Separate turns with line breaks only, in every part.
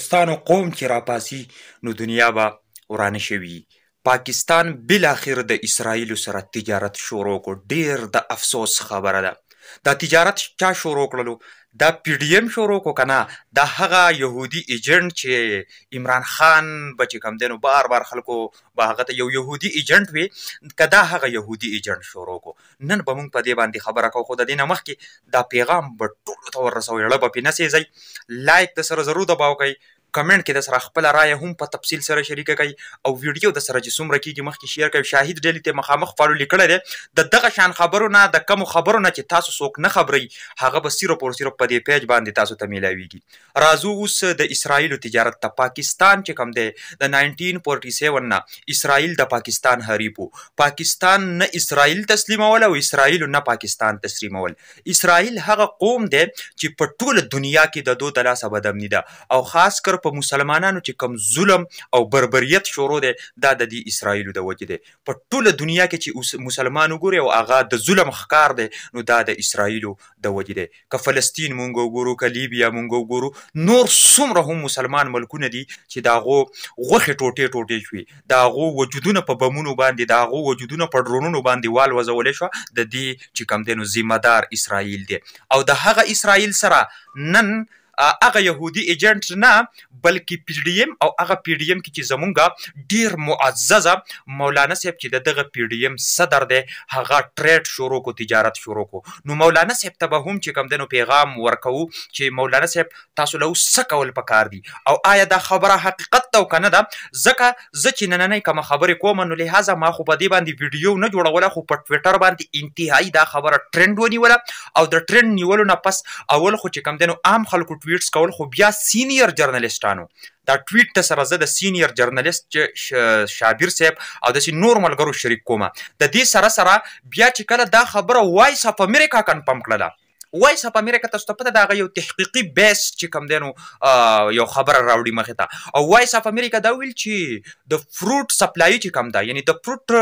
دوستانو قوم چې راپاسي نو دنیا به ورانه شوي. پاکستان بالاخره د اسرائیلو سره تجارت شروع کړ. ډیر د افسوس خبره ده. دا تجارت چا شروع کړلو؟ دا پی ډی ایم شروع کو کنه. دا هغه يهودي ایجنټ چې عمران خان به چې کوم دی نو بار بار خلکو به هغه ته یو يهودي ایجنټ وي، که دا هغه يهودي ایجنټ شروع کو. نن به موږ په دې باندې خبره کوو، خو د دې نه مخکې دا پیغام به ټولو ته ورسوئ. اړه به پرې نه سېځئ. لایک د سره ضرور دباو کوئ. کمنټ کې د سره خپله رایه هم په تفصیل سره شریکه کوي او ویډیو د سره چې څومره کېږي مخکې شیر کوي. شاهد ډلې ته مخامخ فالو لیکلی دی. د دغه شان خبرو نه، د کمو خبرو نه چې تاسو څوک نه خبرئ، هغه به صرف او صرف په دې پیج باندې تاسو ته میلاویږي. راځو اوس د اسرائیلو تجارت ته. پاکستان چې کوم دی د 1947 نه اسرائیل د پاکستان حریف و. پاکستان نه اسرائیل تسلیمول او اسرائیل نه پاکستان تسلیمول. اسرائیل هغه قوم دی چې په ټوله دنیا کې د دو د لاسه بدامني ده او خاص کر په مسلمانانو چې کم ظلم او بربریت شروع دی، دا د دې اسرائیلو د وجې دی. په ټوله دنیا کې چې مسلمان وګوري او هغه د ظلم ښکار دی، نو دا د اسرائیلو د وجې دی. که فلسطین مونږ وګورو، که لیبیا مونږ وګورو، نور څومره هم مسلمان ملکونه دي چې د هغو غوښې ټوټې ټوټې شوي، د هغو وجودونه په بمونو باندې، د هغو وجودونه په ډرونونو باندې والوځولی شوه. د دې چې کوم دی نو ذمه دار اسرائیل دی. او د هغه اسرائیل سره نن هغه يهودي ایجنټ نه بلکې پی ډی ایم او هغه پی ډی ایم کې چې زمونږ ډیر معززه مولانا صاحب چې د دغه پی ډی ایم صدر دی، هغه ټریډ شروع کو، تجارت شروع کو. نو مولانا صاحب ته به هم چې کوم دی نو پیغام ورکوو چې مولانا صاحب تاسو له اوس څه کول پکار دي او آیا دا خبره حقیقت ده او که نه ده. ځکه زه چې نننۍ کومه خبرې کوم نو لهذا ما خو په دې باندې ویډیو نه جوړوله، خو په ټویټر باندې انتهایی دا خبره ټرند ونیوله او د ټرند نیولو نه پس اول خو چې کوم دی نو عام خلکو ټویټس کول، خو بیا سینیر جرنالیسټانو دا ټویټ ته سره زه د سینیر جرنالیست شابیر صاحب او داسې نور ملګرو شریک کومه. د دې سره سره بیا چې کله دا خبره وایس اف امریکا کنفرم کړله. وایس اف امریکا تاسو ته پته ده هغه یو تحقیقي بیس چې کوم دی نو یو خبره راوړي مخې ته. او وایس اف امریکا دا ویل چې د فروټ سپلای چې کوم ده، یعنی د فروټ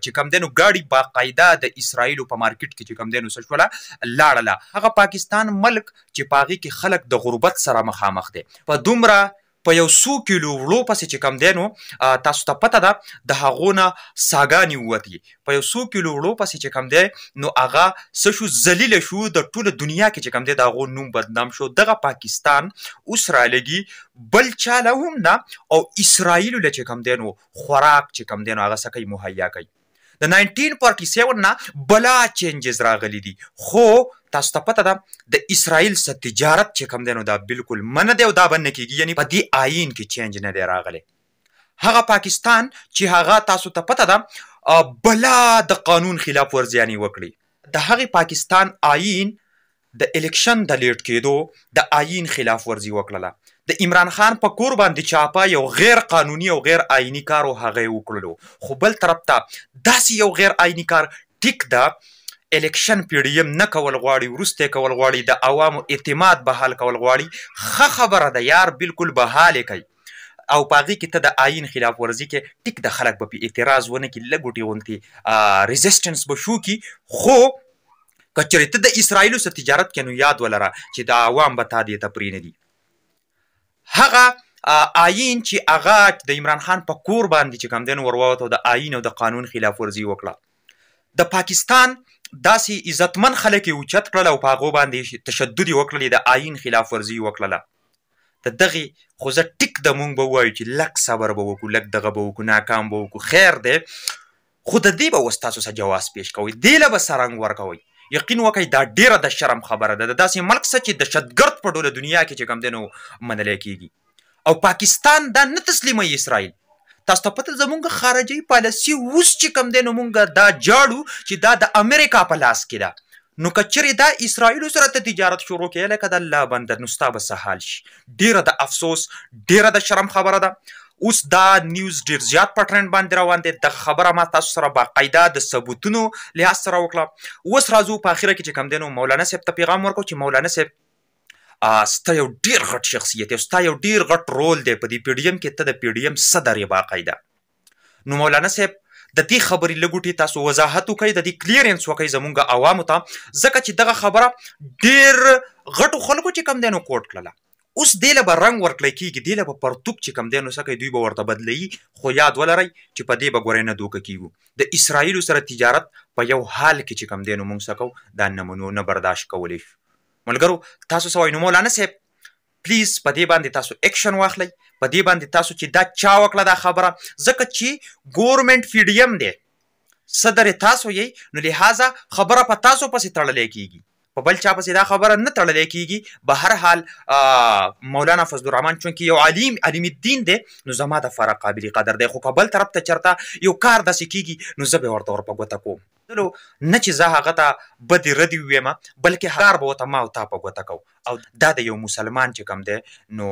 چې کوم دی نو ګاډي باقاعده د اسرائیلو په مارکیټ کې چې کوم دی نو څه شوله لاړله. هغه پاکستان ملک چې په هغې کې خلک د غربت سره مخامخ دی. په دومره په یو څو کیلو وړو پسې چې کوم دی نو تاسو ته پته ده د هغو نه ساګانې ووتې. په یو څو کیلو وړو پسې چې کوم دی نو هغه څه شو، ذلیله شو. د ټوله دنیا کې چې کوم دی د هغو نوم بدنام شو. دغه پاکستان اوس رالګي بل چا له هم نه او اسرائیلو له چې کوم دی نو خوراک چې کوم دی نو هغه څه کوي، مهیا کوي. د 1947 نه بلا چینجز راغلی دي، خو تاسو ته پته ده د اسرائیل سره تجارت چې کوم دی نو دا بالکل منع دی او دا به نه کېږي. یعنی په دې آیین کې چینج نه دی راغلی. هغه پاکستان چې هغه تاسو ته پته ده بلا د قانون خلاف ورزیانې وکړي، د هغې پاکستان آیین د الیکشن د لیټ کېدو د آیین خلاف ورزي وکړله. د عمران خان په کور باندې چاپه یو غیر قانوني او غیر آیینی کار و هغه یې وکړلو. خو بل طرف ته داسې یو غیر آیینی کار ټیک ده. الیکشن پی ډی ایم نه کول غواړي، وروسته یې کول غواړي، د عوامو اعتماد بحال کول غواړي. ښه خبره ده یار، بالکل بحال یې کوي او په هغې کې ته د آیین خلاف ورزي کې ټیک د خلک به پې اعتراض ونه کړي، لږ غوټې غوندې ریزسټنس به شو کي. خو که چېرې ته د اسرائیلو سره تجارت کې نو یاد ولره چې د عوام به تا دې ته پرې نه دي. هغه آیین چې هغه د عمران خان په کور باندې چې کوم دی نو ورواوت او د آیین او د قانون خلاف ورزي وکړه. د پاکستان داسې عزتمن خلک یې اوچت کړل او په هغو باندې تشدد یې وکړلې، د آیین خلاف ورزي یې وکړله. د دغې خو زه ټیک د مونږ به ووایو چې لږ صبر به وکړو، لږ دغه به وکړو، ناکام به وکړو، خیر دی. خو د دې به اوس تاسو سره جواز پیش کوئ، دې له به سرنګ ورکوئ. یقین وکئ دا ډیره د شرم خبره ده. د داسې ملک څه چې دهشتګرد په ټوله دنیا کې چې کوم دی نو منلی کېږي او پاکستان دا نه تسلیموي اسرائیل. تاسو ته پته زمونږ خارجي پالیسي اوس چې کوم دی نو مونږ دا جاړو چې دا د امریکا په لاس کې ده. نو که چېرې دا اسرائیلو سره ته تجارت شروع کړې لکه د الله بنده، نو ستا به څه حال شي. ډیره د افسوس، ډیره د شرم خبره ده. اوس دا نیوز ډیر زیات په ټرند باندې روان دی. د خبره ما تاسو سره باقاعده د ثبوتونو لحاظ سره وکړه. اوس راځو په اخره کې چې کوم دی نو مولانا صاحب ته پیغام ورکړو چې مولانا صاحب ستا یو ډیر غټ شخصیت دی، ستا یو ډیر غټ رول دی په دې پی ډی ایم کې، ته د پی ډی ایم صدر یې باقاعده. نو مولانا صاحب د دې خبرې لږ تاسو وضاحت وکړئ، د دې کلیرنس وکړئ زمونږ عوامو ته، ځکه چې دغه خبره ډیر غټو خلکو چې کوم دی نو کوټ کړله. اوس دې له به رنګ ورکړی کېږي، دې له به پرتوک چې کوم دی نو څه کوي دوی به ورته بدلوي. خو یاد ولرئ چې په دې به ګورئ نه دوکه کېږو. د اسرایلو سره تجارت په یو حال کې چې کوم دی نو موږ څه کوو دا نمونو نه برداشت کولی شو. ملګرو تاسو څه وایئ؟ نو مولانا صاحب پلیز په دې باندې تاسو اکشن واخلئ، په دې باندې تاسو چې دا چا وکړه دا خبره، ځکه چې ګورمنټ فیډیم دی څه درې تاسو یې، نو لهذا خبره په تاسو پسې تړلی کېږي، په بل چا پسې دا خبره نه تړلی کېږي. به هر حال مولانا فضل الرحمن چونکې یو علیم الدین دی نو زما دپاره قابل قدر دی، خو که بل طرف ته چېرته یو کار داسې کېږي نو زه به ورته ور په ګوته کوم. نه چې زه هغه ته بدې ردې وویم، بلکې کار به ورته ما او تا په ګوته کوو. او دا د یو مسلمان چې کوم دی نو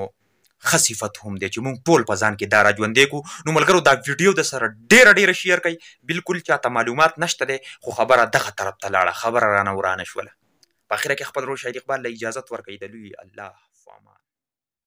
ښه صفت هم دی چې موږ ټول په ځان کې دا را ژوندی کړو. نو ملګرو دا ویډیو د سره ډېره شیر کوئ، بلکل چاته معلومات نشته دی، خو خبره دغه طرف ته لاړه، خبره رانه ورانه شوله. په اخره کې خپل روح شاهد اقبال له اجازت ورکوي. د لوی الله په امان.